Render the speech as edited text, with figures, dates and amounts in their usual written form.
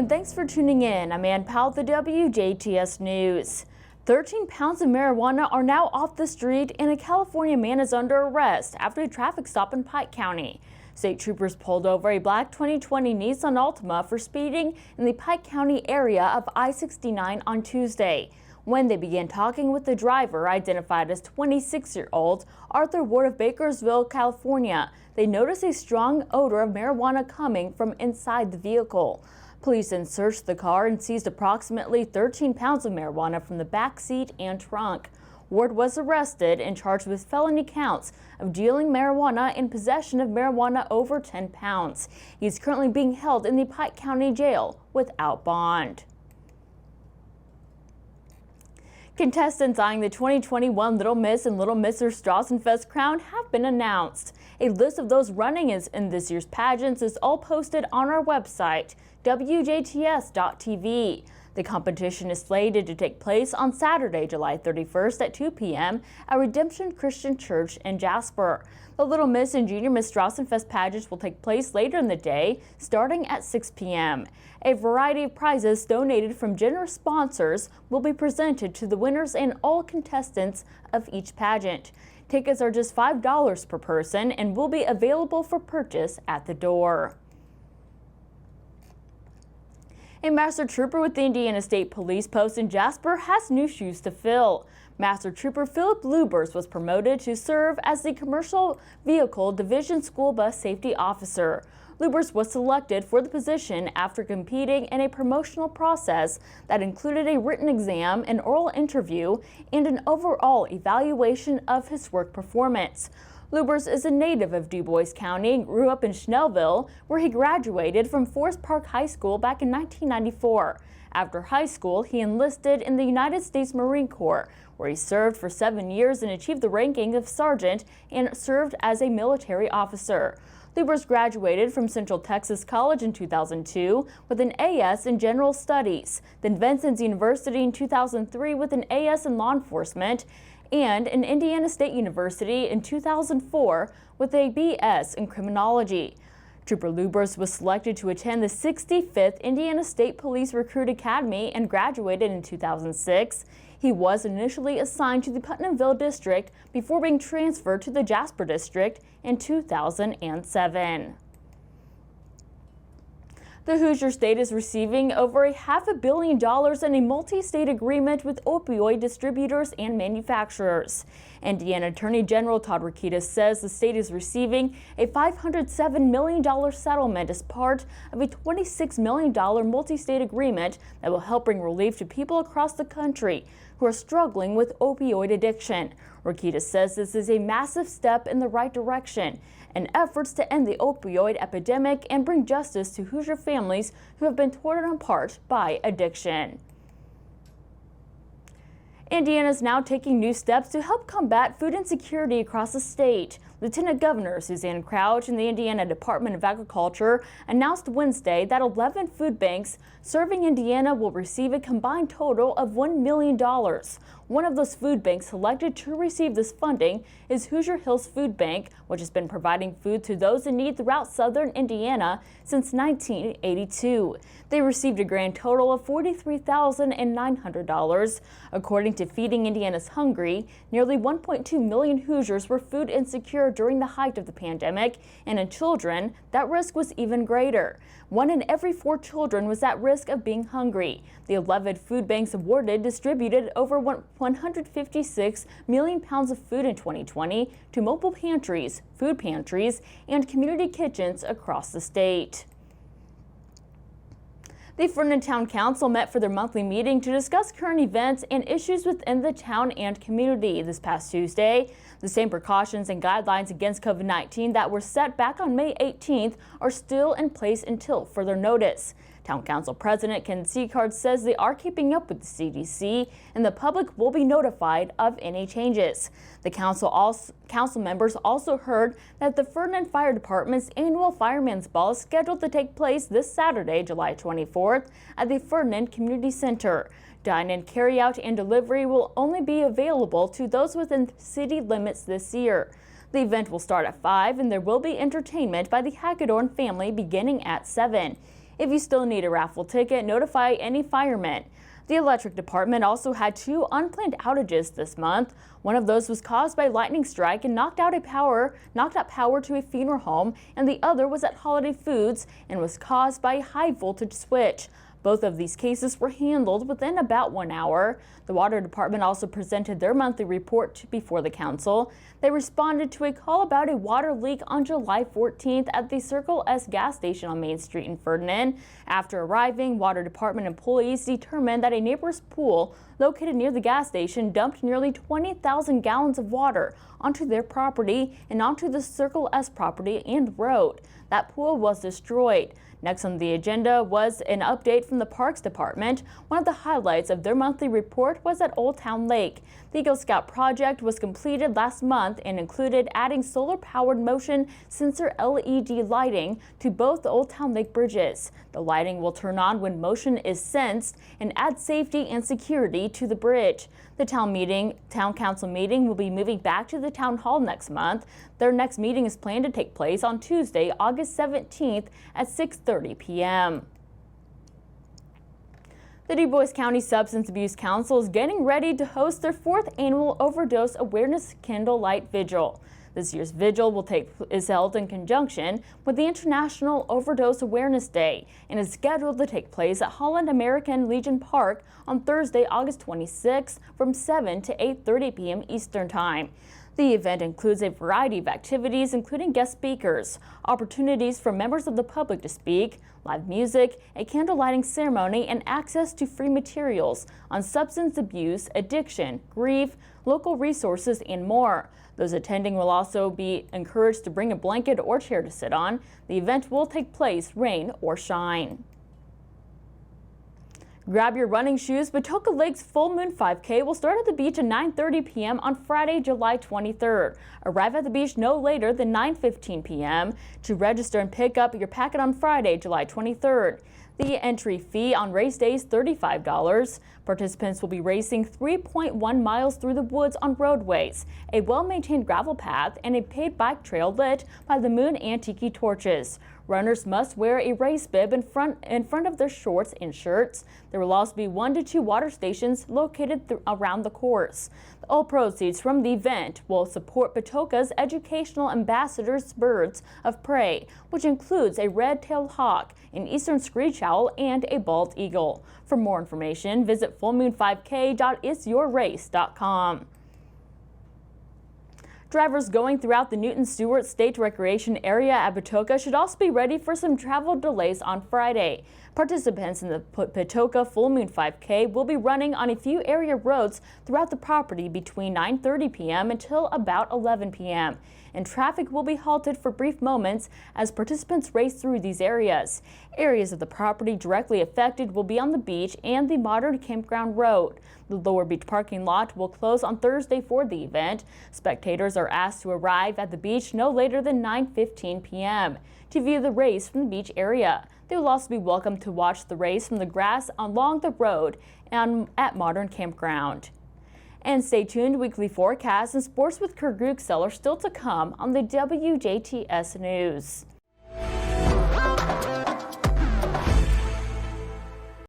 and thanks for tuning in. I'm Ann Powell, the WJTS News. 13 pounds of marijuana are now off the street, and a California man is under arrest after a traffic stop in Pike County. State troopers pulled over a black 2020 Nissan Altima for speeding in the Pike County area of I-69 on Tuesday. When they began talking with the driver, identified as 26-year-old Arthur Ward of Bakersville, California, they noticed a strong odor of marijuana coming from inside the vehicle. Police then searched the car and seized approximately 13 pounds of marijuana from the back seat and trunk. Ward was arrested and charged with felony counts of dealing marijuana and possession of marijuana over 10 pounds. He is currently being held in the Pike County Jail without bond. Contestants eyeing the 2021 Little Miss and Little Mr. Straussenfest crown have been announced. A list of those running in this year's pageants is all posted on our website, WJTS.tv. The competition is slated to take place on Saturday, July 31st at 2 p.m. at Redemption Christian Church in Jasper. The Little Miss and Junior Miss Straussenfest pageants will take place later in the day, starting at 6 p.m. A variety of prizes donated from generous sponsors will be presented to the winners and all contestants of each pageant. Tickets are just $5 per person and will be available for purchase at the door. A Master Trooper with the Indiana State Police Post in Jasper has new shoes to fill. Master Trooper Philip Lubers was promoted to serve as the Commercial Vehicle Division School Bus Safety Officer. Lubers was selected for the position after competing in a promotional process that included a written exam, an oral interview, and an overall evaluation of his work performance. Lubers is a native of DuBois County and grew up in Schnellville, where he graduated from Forest Park High School back in 1994. After high school, he enlisted in the United States Marine Corps, where he served for 7 years and achieved the ranking of sergeant and served as a military officer. Lubers graduated from Central Texas College in 2002 with an A.S. in General Studies, then Vincennes University in 2003 with an A.S. in Law Enforcement, and an Indiana State University in 2004 with a B.S. in Criminology. Trooper Lubers was selected to attend the 65th Indiana State Police Recruit Academy and graduated in 2006. He was initially assigned to the Putnamville District before being transferred to the Jasper District in 2007. The Hoosier State is receiving over $500 million in a multi-state agreement with opioid distributors and manufacturers. Indiana Attorney General Todd Rokita says the state is receiving a $507 million settlement as part of a $26 million multi-state agreement that will help bring relief to people across the country who are struggling with opioid addiction. Rokita says this is a massive step in the right direction in efforts to end the opioid epidemic and bring justice to Hoosier families who have been torn apart by addiction. Indiana is now taking new steps to help combat food insecurity across the state. Lieutenant Governor Suzanne Crouch and the Indiana Department of Agriculture announced Wednesday that 11 food banks serving Indiana will receive a combined total of $1 million. One of those food banks selected to receive this funding is Hoosier Hills Food Bank, which has been providing food to those in need throughout southern Indiana since 1982. They received a grand total of $43,900. According to Feeding Indiana's Hungry, nearly 1.2 million Hoosiers were food insecure during the height of the pandemic, and in children, that risk was even greater. 1 in every 4 children was at risk of being hungry. The 11 food banks awarded distributed over 156 million pounds of food in 2020 to mobile pantries, food pantries, and community kitchens across the state. The Ferdinand Town Council met for their monthly meeting to discuss current events and issues within the town and community this past Tuesday. The same precautions and guidelines against COVID-19 that were set back on May 18th are still in place until further notice. Town Council President Ken Seacard says they are keeping up with the CDC and the public will be notified of any changes. The council members also heard that the Ferdinand Fire Department's annual Fireman's Ball is scheduled to take place this Saturday, July 24th at the Ferdinand Community Center. Dine-in, carry-out, and delivery will only be available to those within city limits this year. The event will start at 5 and there will be entertainment by the Hagedorn family beginning at 7. If you still need a raffle ticket, notify any firemen. The electric department also had 2 unplanned outages this month. One of those was caused by lightning strike and knocked out power to a funeral home, and the other was at Holiday Foods and was caused by a high voltage switch. Both of these cases were handled within about 1 hour. The water department also presented their monthly report before the council. They responded to a call about a water leak on July 14th at the Circle S gas station on Main Street in Ferdinand. After arriving, water department employees determined that a neighbor's pool located near the gas station dumped nearly 20,000 gallons of water onto their property and onto the Circle S property and road. That pool was destroyed. Next on the agenda was an update from the Parks Department. One of the highlights of their monthly report was at Old Town Lake. The Eagle Scout project was completed last month and included adding solar-powered motion sensor LED lighting to both the Old Town Lake bridges. The lighting will turn on when motion is sensed and add safety and security to the bridge. The town council meeting will be moving back to the town hall next month. Their next meeting is planned to take place on Tuesday, August 17th at 6:30 p.m. The Du Bois County Substance Abuse Council is getting ready to host their 4th annual Overdose Awareness Candlelight Vigil. This year's vigil is held in conjunction with the International Overdose Awareness Day and is scheduled to take place at Holland American Legion Park on Thursday, August 26 from 7 to 8:30 p.m. Eastern Time. The event includes a variety of activities, including guest speakers, opportunities for members of the public to speak, live music, a candle lighting ceremony, and access to free materials on substance abuse, addiction, grief, local resources, and more. Those attending will also be encouraged to bring a blanket or chair to sit on. The event will take place rain or shine. Grab your running shoes. Patoka Lake's Full Moon 5K will start at the beach at 9:30 p.m. on Friday, July 23rd. Arrive at the beach no later than 9:15 p.m. To register and pick up your packet on Friday, July 23rd. The entry fee on race day is $35. Participants will be racing 3.1 miles through the woods on roadways, a well-maintained gravel path, and a paid bike trail lit by the moon and tiki torches. Runners must wear a race bib in front of their shorts and shirts. There will also be 1 to 2 water stations located around the course. All proceeds from the event will support Patoka's educational ambassadors' birds of prey, which includes a red-tailed hawk, an eastern screech owl, and a bald eagle. For more information, visit fullmoon5k.isyourrace.com. Drivers going throughout the Newton-Stewart State Recreation Area at Patoka should also be ready for some travel delays on Friday. Participants in the Patoka Full Moon 5K will be running on a few area roads throughout the property between 9:30 p.m. until about 11 p.m. and traffic will be halted for brief moments as participants race through these areas. Areas of the property directly affected will be on the beach and the modern campground road. The Lower Beach parking lot will close on Thursday for the event. Spectators are asked to arrive at the beach no later than 9:15 p.m. to view the race from the beach area. They will also be welcome to watch the race from the grass along the road and at Modern Campground. And stay tuned, weekly forecasts and sports with Kurt Gruxel are still to come on the WJTS News.